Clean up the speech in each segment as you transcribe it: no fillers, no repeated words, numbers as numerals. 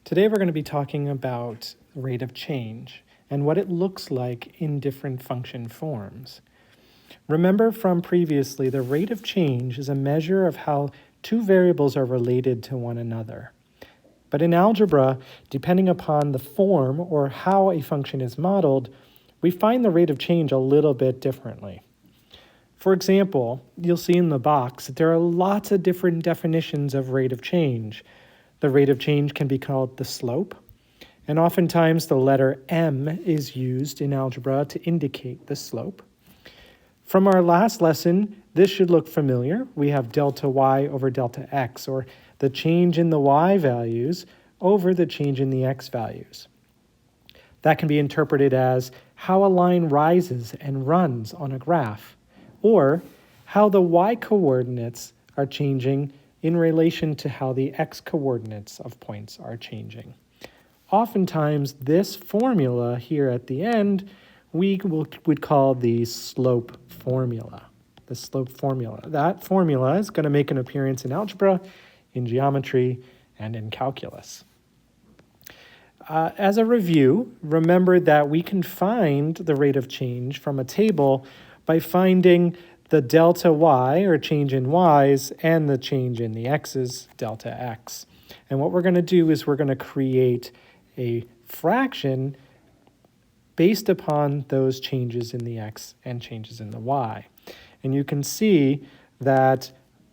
Today we're going to be talking about rate of change and what it looks like in different function forms. Remember from previously, the rate of change is a measure of how two variables are related to one another. But in algebra, depending upon the form or how a function is modeled, we find the rate of change a little bit differently. For example, you'll see in the box that there are lots of different definitions of rate of change. The rate of change can be called the slope, and oftentimes the letter m is used in algebra to indicate the slope. From our last lesson, this should look familiar. We have delta y over delta x, or the change in the y values over the change in the x values. That can be interpreted as how a line rises and runs on a graph, or how the y-coordinates are changing in relation to how the x-coordinates of points are changing. Oftentimes, this formula here at the end, would call the slope formula. The slope formula. That formula is going to make an appearance in algebra, in geometry, and in calculus. As a review, remember that we can find the rate of change from a table by finding the delta y, or change in y's, and the change in the x's, delta x. And what we're going to do is we're going to create a fraction based upon those changes in the x and changes in the y. And you can see that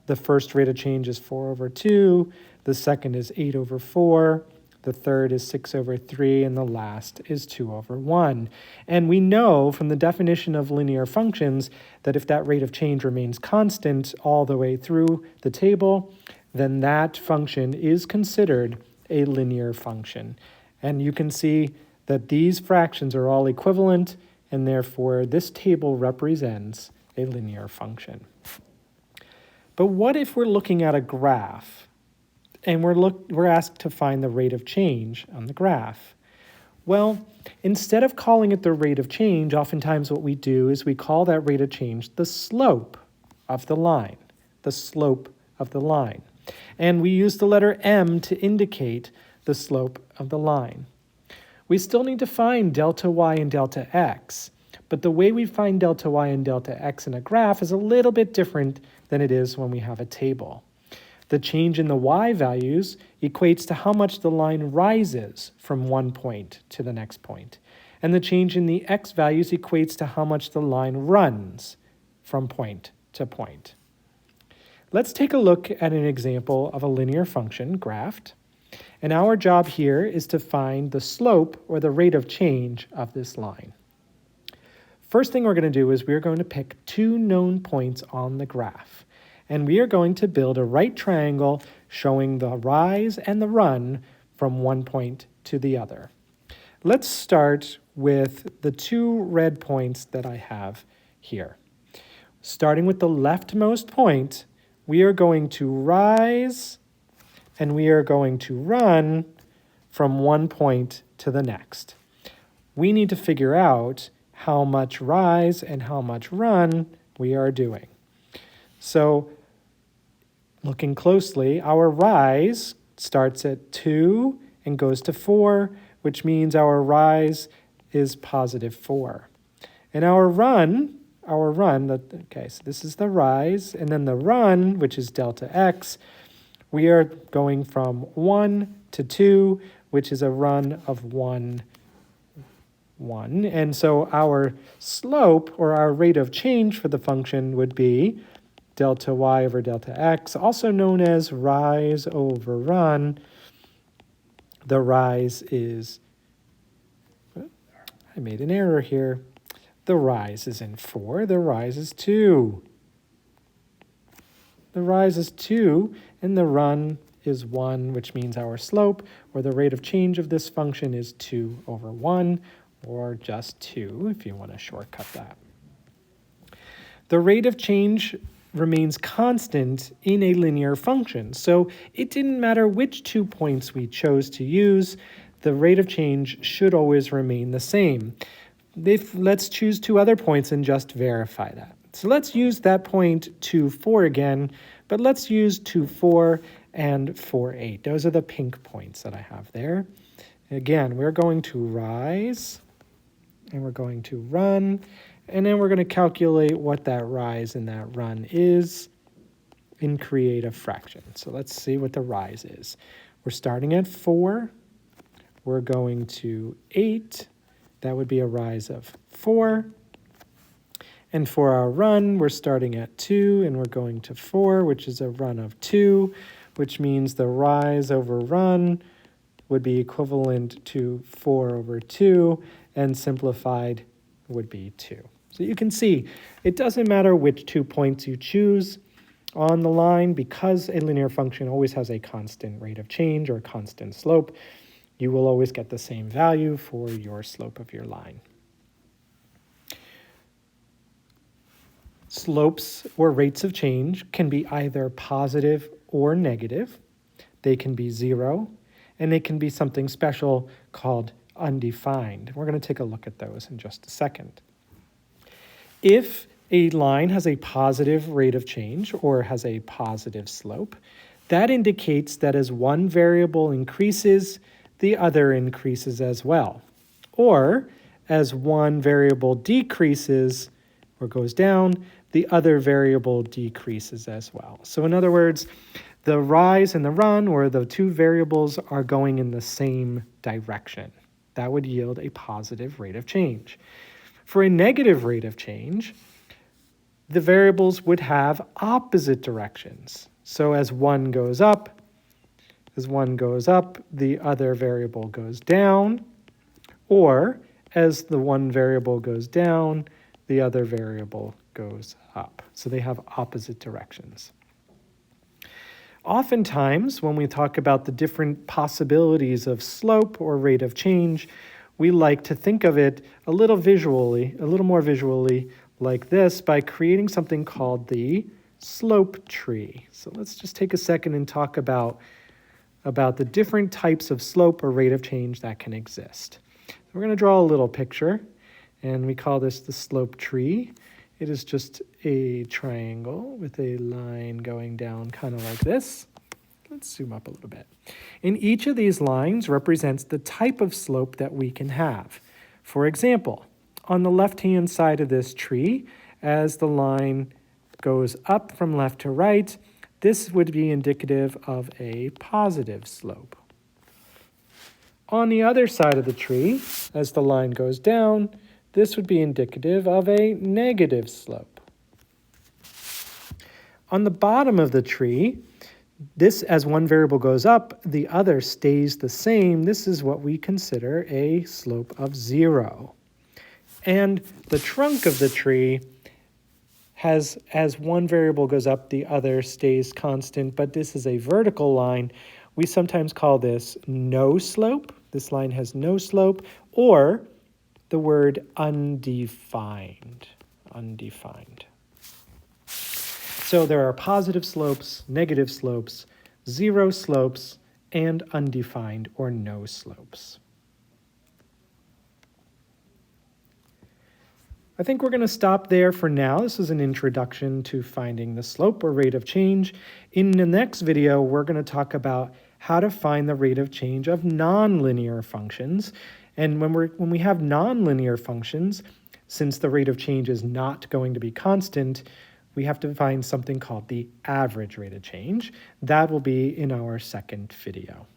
the first rate of change is 4 over 2, the second is 8 over 4, the third is 6 over 3, and the last is 2 over 1. And we know from the definition of linear functions that if that rate of change remains constant all the way through the table, then that function is considered a linear function. And you can see that these fractions are all equivalent, and therefore this table represents a linear function. But what if we're looking at a graph and we're asked to find the rate of change on the graph? Well, instead of calling it the rate of change, oftentimes what we do is we call that rate of change the slope of the line, the slope of the line. And we use the letter m to indicate the slope of the line. We still need to find delta y and delta x, but the way we find delta y and delta x in a graph is a little bit different than it is when we have a table. The change in the y values equates to how much the line rises from one point to the next point, and the change in the x values equates to how much the line runs from point to point. Let's take a look at an example of a linear function graphed. And our job here is to find the slope or the rate of change of this line. First thing we're going to do is we're going to pick two known points on the graph. And we are going to build a right triangle showing the rise and the run from one point to the other. Let's start with the two red points that I have here. Starting with the leftmost point, we are going to rise and we are going to run from one point to the next. We need to figure out how much rise and how much run we are doing. So, looking closely, our rise starts at 2 and goes to 4, which means our rise is positive 4. And our run, okay, so this is the rise, and then the run, which is delta x, we are going from 1 to 2, which is a run of 1, 1. And so our slope, or our rate of change for the function, would be delta y over delta x, also known as rise over run. The rise is, I made an error here. The rise is in 4, the rise is 2. The rise is 2, and the run is 1, which means our slope, or the rate of change of this function, is 2 over 1, or just 2, if you want to shortcut that. The rate of change remains constant in a linear function, so it didn't matter which 2 points we chose to use, the rate of change should always remain the same. Let's choose 2 other points and just verify that. So let's use that point 2, 4 again, but let's use 2, 4 and 4, 8. Those are the pink points that I have there. Again, we're going to rise, and we're going to run, and then we're going to calculate what that rise and that run is and create a fraction. So let's see what the rise is. We're starting at 4. We're going to 8. That would be a rise of 4. And for our run, we're starting at 2, and we're going to 4, which is a run of 2, which means the rise over run would be equivalent to 4 over 2, and simplified would be 2. So you can see it doesn't matter which 2 points you choose on the line, because a linear function always has a constant rate of change or constant slope. You will always get the same value for your slope of your line. Slopes or rates of change can be either positive or negative. They can be 0, and they can be something special called undefined. We're going to take a look at those in just a second. If a line has a positive rate of change or has a positive slope, that indicates that as one variable increases, the other increases as well. Or as one variable decreases or goes down, the other variable decreases as well. So in other words, the rise and the run, or the two variables, are going in the same direction. That would yield a positive rate of change. For a negative rate of change, the variables would have opposite directions. So as one goes up, the other variable goes down, or as the one variable goes down, the other variable goes up. So they have opposite directions. Oftentimes, when we talk about the different possibilities of slope or rate of change, we like to think of it a little more visually like this, by creating something called the slope tree. So let's just take a second and talk about the different types of slope or rate of change that can exist. We're going to draw a little picture, and we call this the slope tree. It is just a triangle with a line going down kind of like this. Let's zoom up a little bit. And each of these lines represents the type of slope that we can have. For example, on the left-hand side of this tree, as the line goes up from left to right, this would be indicative of a positive slope. On the other side of the tree, as the line goes down, this would be indicative of a negative slope. On the bottom of the tree, this, as one variable goes up, the other stays the same. This is what we consider a slope of 0. And the trunk of the tree has, as one variable goes up, the other stays constant, but this is a vertical line. We sometimes call this no slope. This line has no slope, or the word undefined. Undefined. So there are positive slopes, negative slopes, 0 slopes, and undefined or no slopes. I think we're going to stop there for now. This is an introduction to finding the slope or rate of change. In the next video, we're going to talk about how to find the rate of change of nonlinear functions. And when we have nonlinear functions, since the rate of change is not going to be constant, we have to find something called the average rate of change. That will be in our second video.